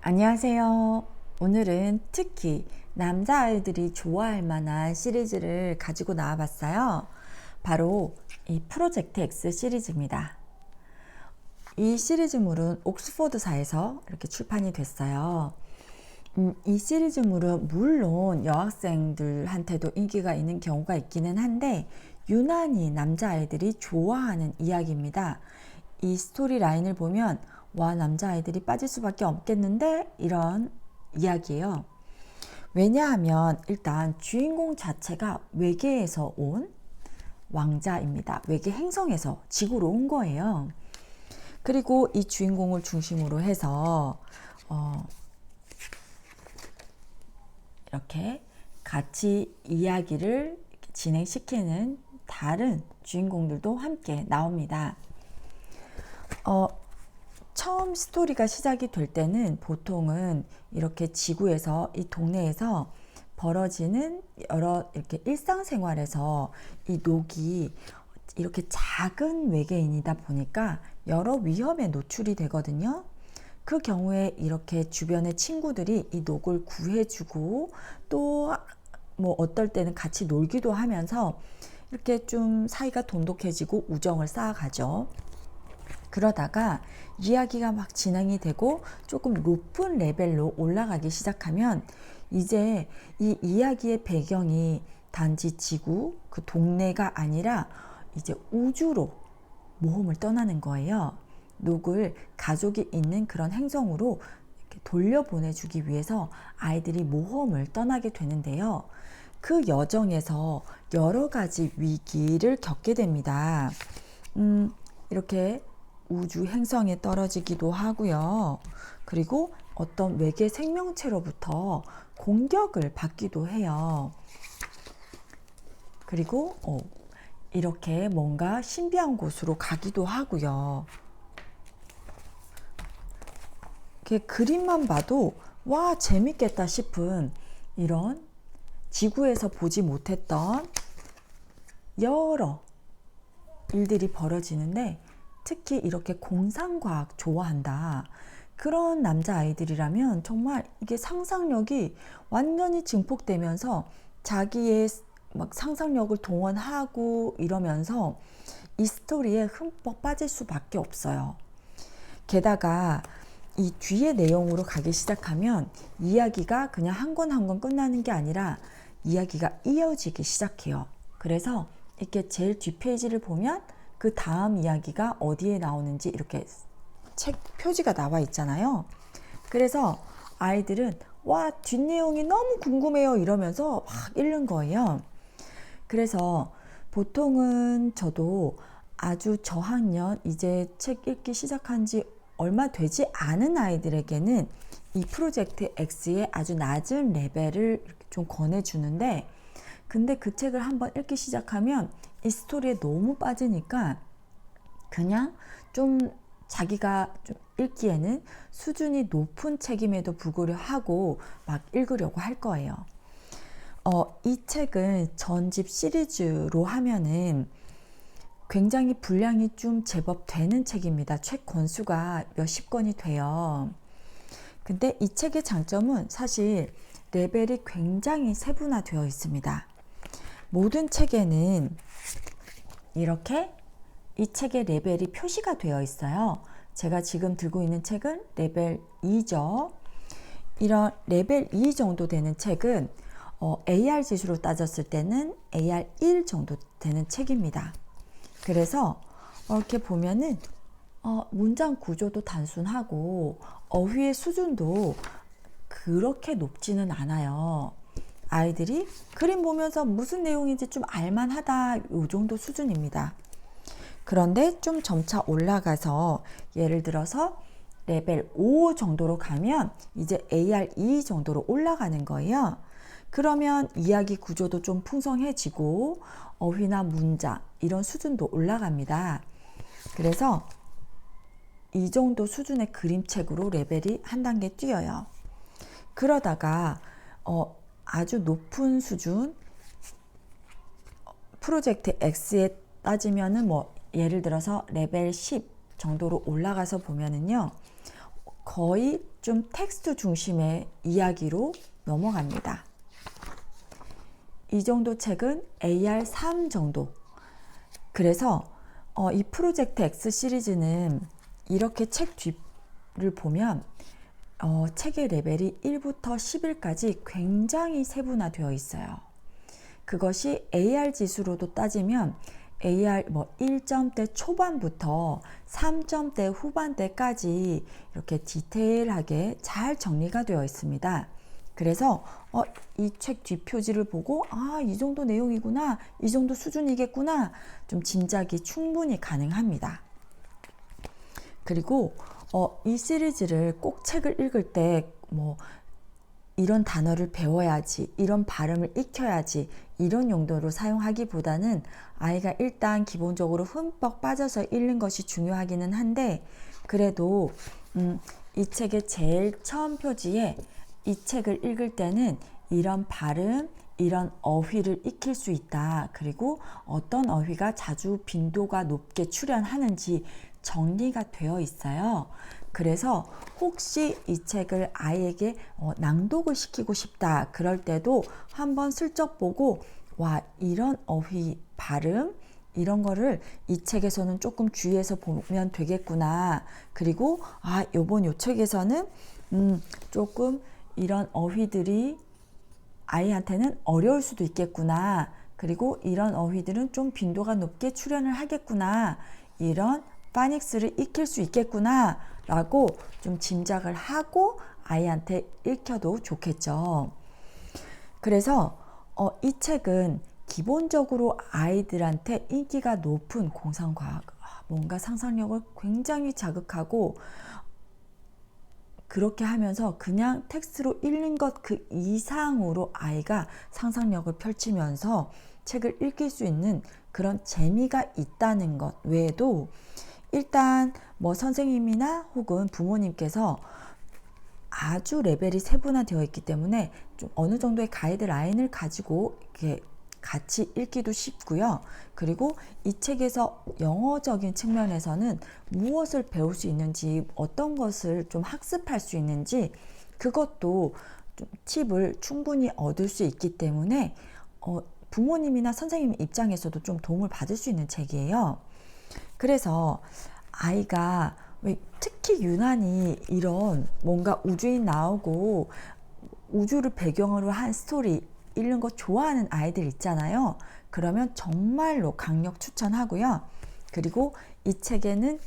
안녕하세요. 오늘은 특히 남자아이들이 좋아할 만한 시리즈를 가지고 나와봤어요. 바로 이 프로젝트 X 시리즈입니다. 이 시리즈물은 옥스포드사에서 이렇게 출판이 됐어요. 이 시리즈물은 물론 여학생들한테도 인기가 있는 경우가 있기는 한데 유난히 남자아이들이 좋아하는 이야기입니다. 이 스토리 라인을 보면 와, 남자아이들이 빠질 수밖에 없겠는데 이런 이야기예요. 왜냐하면 일단 주인공 자체가 외계에서 온 왕자입니다. 외계 행성에서 지구로 온 거예요. 그리고 이 주인공을 중심으로 해서 이렇게 같이 이야기를 진행시키는 다른 주인공들도 함께 나옵니다. 처음 스토리가 시작이 될 때는 보통은 이렇게 지구에서 이 동네에서 벌어지는 여러 이렇게 일상생활에서 이 녹이 이렇게 작은 외계인이다 보니까 여러 위험에 노출이 되거든요. 그 경우에 이렇게 주변의 친구들이 이 녹을 구해주고 또 뭐 어떨 때는 같이 놀기도 하면서 이렇게 좀 사이가 돈독해지고 우정을 쌓아가죠. 그러다가 이야기가 막 진행이 되고 조금 높은 레벨로 올라가기 시작하면 이제 이 이야기의 배경이 단지 지구, 그 동네가 아니라 이제 우주로 모험을 떠나는 거예요. 녹을 가족이 있는 그런 행성으로 이렇게 돌려보내주기 위해서 아이들이 모험을 떠나게 되는데요. 그 여정에서 여러 가지 위기를 겪게 됩니다. 이렇게 우주 행성에 떨어지기도 하고요. 그리고 어떤 외계 생명체로부터 공격을 받기도 해요. 그리고 이렇게 뭔가 신비한 곳으로 가기도 하고요. 이렇게 그림만 봐도 와, 재밌겠다 싶은 이런 지구에서 보지 못했던 여러 일들이 벌어지는데 특히 이렇게 공상과학 좋아한다. 그런 남자아이들이라면 정말 이게 상상력이 완전히 증폭되면서 자기의 막 상상력을 동원하고 이러면서 이 스토리에 흠뻑 빠질 수밖에 없어요. 게다가 이 뒤의 내용으로 가기 시작하면 이야기가 그냥 한 권 한 권 끝나는 게 아니라 이야기가 이어지기 시작해요. 그래서 이렇게 제일 뒷페이지를 보면 그 다음 이야기가 어디에 나오는지 이렇게 책 표지가 나와 있잖아요. 그래서 아이들은 와, 뒷내용이 너무 궁금해요 이러면서 막 읽는 거예요. 그래서 보통은 저도 아주 저학년 이제 책 읽기 시작한 지 얼마 되지 않은 아이들에게는 이 프로젝트 X의 아주 낮은 레벨을 좀 권해주는데 근데 그 책을 한번 읽기 시작하면 이 스토리에 너무 빠지니까 그냥 좀 자기가 좀 읽기에는 수준이 높은 책임에도 불구하고 막 읽으려고 할 거예요. 이 책은 전집 시리즈로 하면은 굉장히 분량이 좀 제법 되는 책입니다. 책 권수가 몇십 권이 돼요. 근데 이 책의 장점은 사실 레벨이 굉장히 세분화되어 있습니다. 모든 책에는 이렇게 이 책의 레벨이 표시가 되어 있어요. 제가 지금 들고 있는 책은 레벨 2죠. 이런 레벨 2 정도 되는 책은 AR 지수로 따졌을 때는 AR 1 정도 되는 책입니다. 그래서 이렇게 보면은 문장 구조도 단순하고 어휘의 수준도 그렇게 높지는 않아요. 아이들이 그림 보면서 무슨 내용인지 좀 알만하다 이 정도 수준입니다. 그런데 좀 점차 올라가서 예를 들어서 레벨 5 정도로 가면 이제 AR2 정도로 올라가는 거예요. 그러면 이야기 구조도 좀 풍성해지고 어휘나 문장 이런 수준도 올라갑니다. 그래서 이 정도 수준의 그림책으로 레벨이 한 단계 뛰어요. 그러다가 아주 높은 수준 프로젝트 X에 따지면은 뭐 예를 들어서 레벨 10 정도로 올라가서 보면은요, 거의 좀 텍스트 중심의 이야기로 넘어갑니다. 이 정도 책은 AR3 정도. 그래서 이 프로젝트 X 시리즈는 이렇게 책 뒤를 보면 책의 레벨이 1부터 11까지 굉장히 세분화되어 있어요. 그것이 AR 지수로도 따지면 AR 1점대 초반부터 3점대 후반대까지 이렇게 디테일하게 잘 정리가 되어 있습니다. 그래서 이 책 뒷표지를 보고 이 정도 내용이구나, 이 정도 수준이겠구나 좀 짐작이 충분히 가능합니다. 그리고 이 시리즈를 꼭 책을 읽을 때 이런 단어를 배워야지, 이런 발음을 익혀야지 이런 용도로 사용하기보다는 아이가 일단 기본적으로 흠뻑 빠져서 읽는 것이 중요하기는 한데, 그래도 이 책의 제일 처음 표지에 이 책을 읽을 때는 이런 발음, 이런 어휘를 익힐 수 있다. 그리고 어떤 어휘가 자주 빈도가 높게 출현하는지 정리가 되어 있어요. 그래서 혹시 이 책을 아이에게 낭독을 시키고 싶다. 그럴 때도 한번 슬쩍 보고 이런 어휘, 발음 이런 거를 이 책에서는 조금 주의해서 보면 되겠구나. 그리고 요번 요 책에서는 조금 이런 어휘들이 아이한테는 어려울 수도 있겠구나. 그리고 이런 어휘들은 좀 빈도가 높게 출현을 하겠구나. 이런 파닉스를 익힐 수 있겠구나 라고 좀 짐작을 하고 아이한테 읽혀도 좋겠죠. 그래서 이 책은 기본적으로 아이들한테 인기가 높은 공상과학, 뭔가 상상력을 굉장히 자극하고, 그렇게 하면서 그냥 텍스트로 읽는 것 그 이상으로 아이가 상상력을 펼치면서 책을 읽을 수 있는 그런 재미가 있다는 것 외에도, 일단 선생님이나 혹은 부모님께서 아주 레벨이 세분화되어 있기 때문에 좀 어느 정도의 가이드라인을 가지고 이렇게 같이 읽기도 쉽고요. 그리고 이 책에서 영어적인 측면에서는 무엇을 배울 수 있는지, 어떤 것을 좀 학습할 수 있는지 그것도 좀 팁을 충분히 얻을 수 있기 때문에 부모님이나 선생님 입장에서도 좀 도움을 받을 수 있는 책이에요. 그래서 아이가 특히 유난히 이런 뭔가 우주인 나오고 우주를 배경으로 한 스토리 읽는 거 좋아하는 아이들 있잖아요. 그러면 정말로 강력 추천하고요. 그리고 이 책에는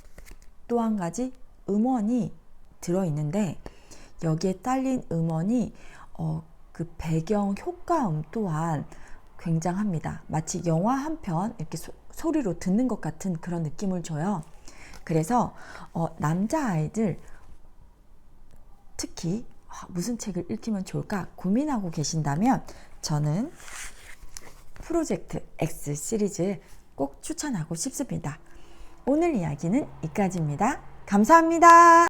또 한 가지 음원이 들어있는데, 여기에 딸린 음원이 그 배경 효과음 또한 굉장합니다. 마치 영화 한 편 이렇게 소리로 듣는 것 같은 그런 느낌을 줘요. 그래서 남자아이들 특히 무슨 책을 읽히면 좋을까 고민하고 계신다면 저는 프로젝트 X 시리즈 꼭 추천하고 싶습니다. 오늘 이야기는 여기까지입니다. 감사합니다.